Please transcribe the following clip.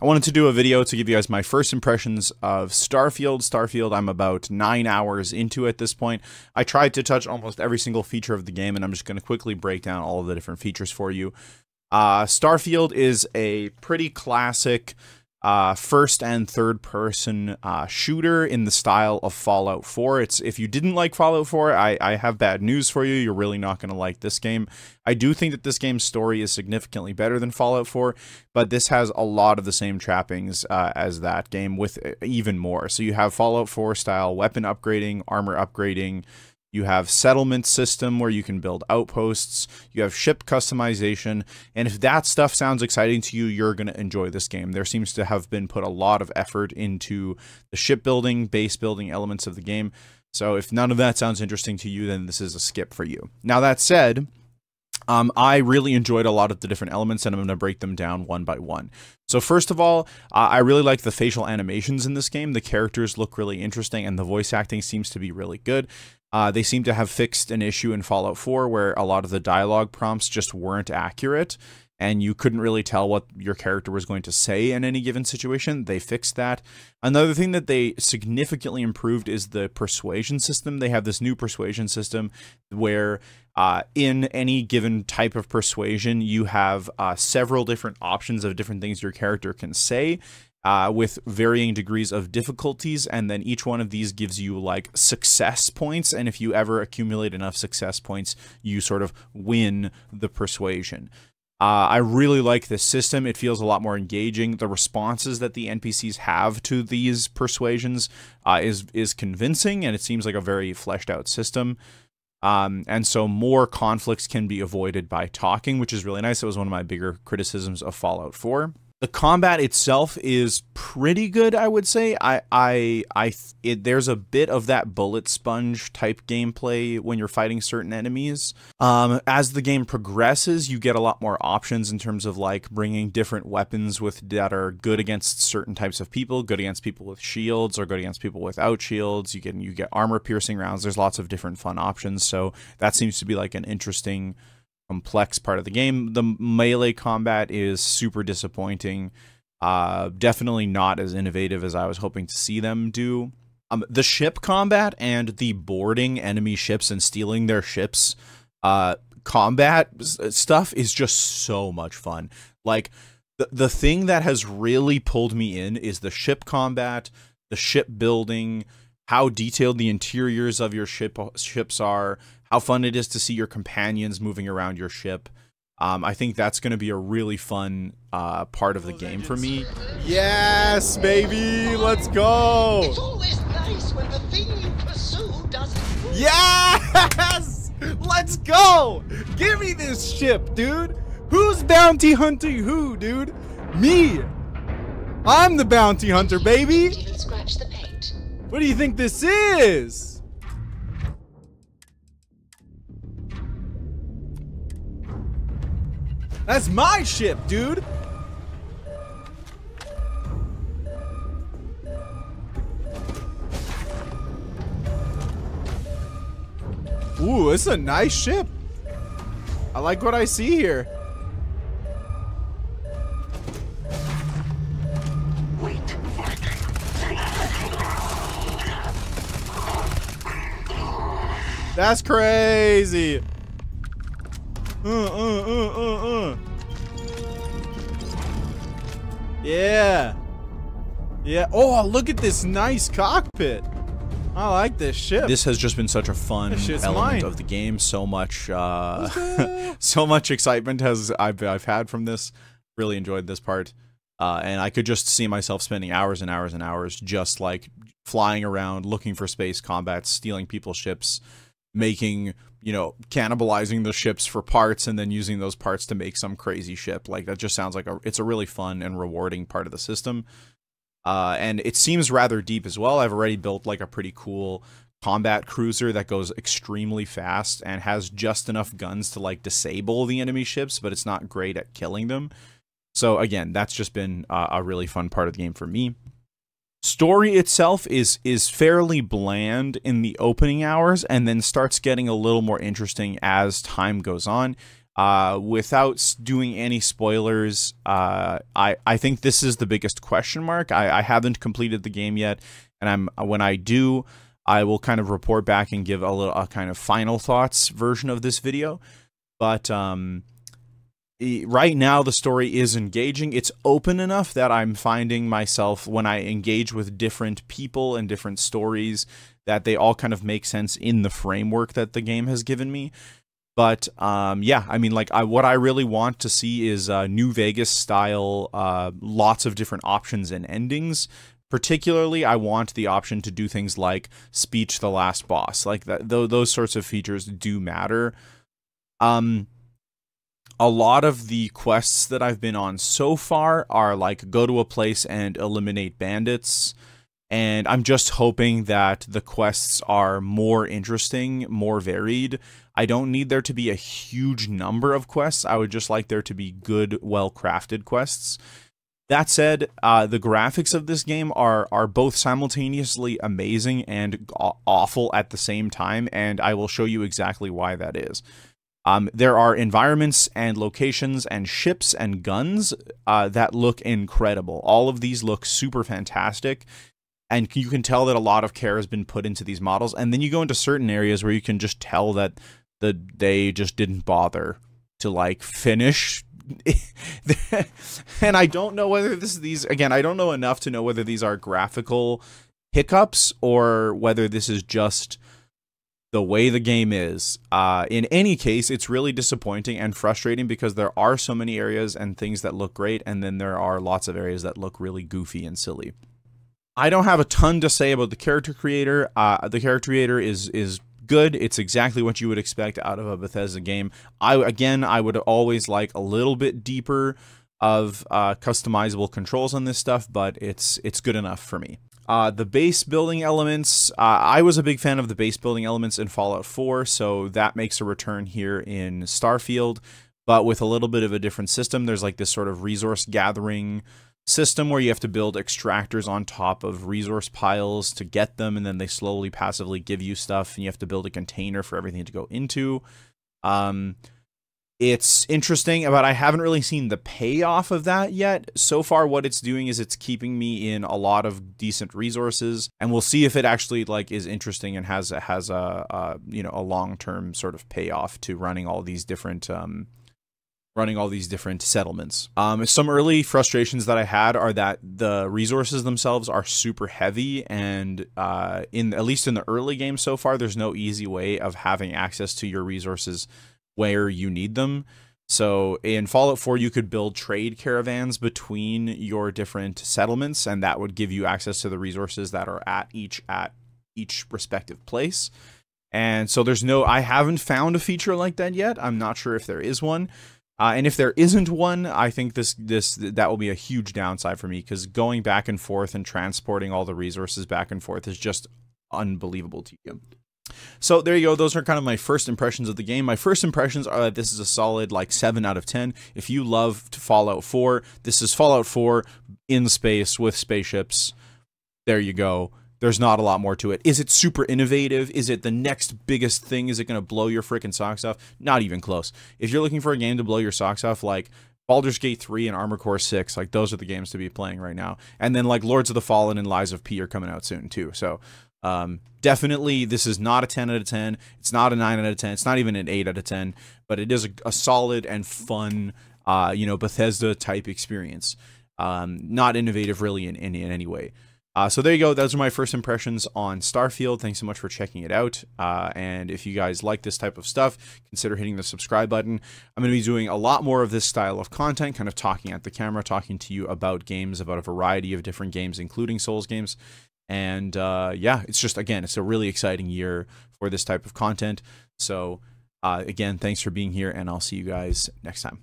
I wanted to do a video to give you guys my first impressions of Starfield. Starfield, I'm about 9 hours into at this point. I tried to touch almost every single feature of the game, and I'm just going to quickly break down all of the different features for you. Starfield is a pretty classic first and third person shooter in the style of Fallout 4. If you didn't like Fallout 4, I have bad news for you. You're really not going to like this game. I do think that this game's story is significantly better than Fallout 4, but this has a lot of the same trappings as that game, with even more. So you have Fallout 4 style weapon upgrading, armor upgrading. You have settlement system where you can build outposts. You have ship customization. And if that stuff sounds exciting to you, you're going to enjoy this game. There seems to have been put a lot of effort into the shipbuilding, base building elements of the game. So if none of that sounds interesting to you, then this is a skip for you. Now, that said, I really enjoyed a lot of the different elements, and I'm going to break them down one by one. So first of all, I really like the facial animations in this game. The characters look really interesting, and the voice acting seems to be really good. They seem to have fixed an issue in Fallout 4 where a lot of the dialogue prompts just weren't accurate, and you couldn't really tell what your character was going to say in any given situation. They fixed that. Another thing that they significantly improved is the persuasion system. They have this new persuasion system where in any given type of persuasion, you have several different options of different things your character can say, with varying degrees of difficulties, and then each one of these gives you like success points, and if you ever accumulate enough success points, you sort of win the persuasion. I really like this system. It feels a lot more engaging. The responses that the NPCs have to these persuasions is convincing, and it seems like a very fleshed out system. And so more conflicts can be avoided by talking, which is really nice. It was one of my bigger criticisms of Fallout 4. The combat itself is pretty good, I would say. There's a bit of that bullet sponge type gameplay when you're fighting certain enemies. As the game progresses, you get a lot more options in terms of like bringing different weapons that are good against certain types of people, good against people with shields, or good against people without shields. You get armor piercing rounds. There's lots of different fun options. So that seems to be like an interesting, complex part of the game. The melee combat is super disappointing. Definitely not as innovative as I was hoping to see them do. The ship combat and the boarding enemy ships and stealing their ships combat stuff is just so much fun. Like, the thing that has really pulled me in is the ship combat, the ship building, how detailed the interiors of your ships are, how fun it is to see your companions moving around your ship. I think that's going to be a really fun part of the game for me. Yes, baby! Let's go! It's always nice when the thing you pursue doesn't... Yes! Let's go! Give me this ship, dude! Who's bounty hunting who, dude? Me! I'm the bounty hunter, baby! Even scratch the paint. What do you think this is? That's my ship, dude! Ooh, it's a nice ship. I like what I see here. That's crazy. Yeah. Yeah. Oh, look at this nice cockpit. I like this ship. This has just been such a fun element of the game. So much, so much excitement I've had from this. Really enjoyed this part, and I could just see myself spending hours and hours and hours just like flying around, looking for space combat, stealing people's ships, making, you know, cannibalizing the ships for parts, and then using those parts to make some crazy ship. Like, that just sounds like it's a really fun and rewarding part of the system. And it seems rather deep as well. I've already built like a pretty cool combat cruiser that goes extremely fast and has just enough guns to like disable the enemy ships, but it's not great at killing them. So again, that's just been a really fun part of the game for me. Story itself is fairly bland in the opening hours, and then starts getting a little more interesting as time goes on. Without doing any spoilers, I think this is the biggest question mark. I haven't completed the game yet, and when I do, I will kind of report back and give a kind of final thoughts version of this video. But right now the story is engaging. It's open enough that I'm finding myself, when I engage with different people and different stories, that they all kind of make sense in the framework that the game has given me. But yeah, I mean, like, what I really want to see is New Vegas style, lots of different options and endings. Particularly, I want the option to do things like speech the last boss. Like that, those sorts of features do matter. A lot of the quests that I've been on so far are like go to a place and eliminate bandits. And I'm just hoping that the quests are more interesting, more varied. I don't need there to be a huge number of quests. I would just like there to be good, well-crafted quests. That said, the graphics of this game are both simultaneously amazing and awful at the same time, and I will show you exactly why that is. There are environments and locations and ships and guns that look incredible. All of these look super fantastic, and you can tell that a lot of care has been put into these models. And then you go into certain areas where you can just tell that they just didn't bother to, like, finish. And I don't know whether again, I don't know enough to know whether these are graphical hiccups or whether this is just the way the game is. In any case, it's really disappointing and frustrating because there are so many areas and things that look great, and then there are lots of areas that look really goofy and silly. I don't have a ton to say about the character creator. The character creator is good. It's exactly what you would expect out of a Bethesda game. I would always like a little bit deeper of customizable controls on this stuff, but it's good enough for me. The base building elements, I was a big fan of the base building elements in Fallout 4, so that makes a return here in Starfield, but with a little bit of a different system. There's like this sort of resource gathering system where you have to build extractors on top of resource piles to get them, and then they slowly passively give you stuff, and you have to build a container for everything to go into. It's interesting, but I haven't really seen the payoff of that yet. So far, what it's doing is it's keeping me in a lot of decent resources, and we'll see if it actually like is interesting and has a you know, a long-term sort of payoff to running all these different settlements. Some early frustrations that I had are that the resources themselves are super heavy, and at least in the early game so far, there's no easy way of having access to your resources where you need them. So in Fallout 4, you could build trade caravans between your different settlements, and that would give you access to the resources that are at each respective place. And so I haven't found a feature like that yet. I'm not sure if there is one. And if there isn't one, I think that will be a huge downside for me, because going back and forth and transporting all the resources back and forth is just unbelievable to you. So there you go. Those are kind of my first impressions of the game. My first impressions are that this is a solid like 7 out of 10. If you loved Fallout 4, this is Fallout 4 in space with spaceships. There you go. There's not a lot more to it. Is it super innovative? Is it the next biggest thing? Is it going to blow your freaking socks off? Not even close. If you're looking for a game to blow your socks off, like Baldur's Gate 3 and Armored Core 6, like those are the games to be playing right now. And then like Lords of the Fallen and Lies of P are coming out soon too. So definitely this is not a 10 out of 10. It's not a 9 out of 10. It's not even an 8 out of 10, but it is a solid and fun, you know, Bethesda type experience. Not innovative really in any way. So there you go. Those are my first impressions on Starfield. Thanks so much for checking it out. And if you guys like this type of stuff, consider hitting the subscribe button. I'm going to be doing a lot more of this style of content, kind of talking at the camera, talking to you about games, about a variety of different games, including Souls games. And yeah, it's just, again, it's a really exciting year for this type of content. So again, thanks for being here, and I'll see you guys next time.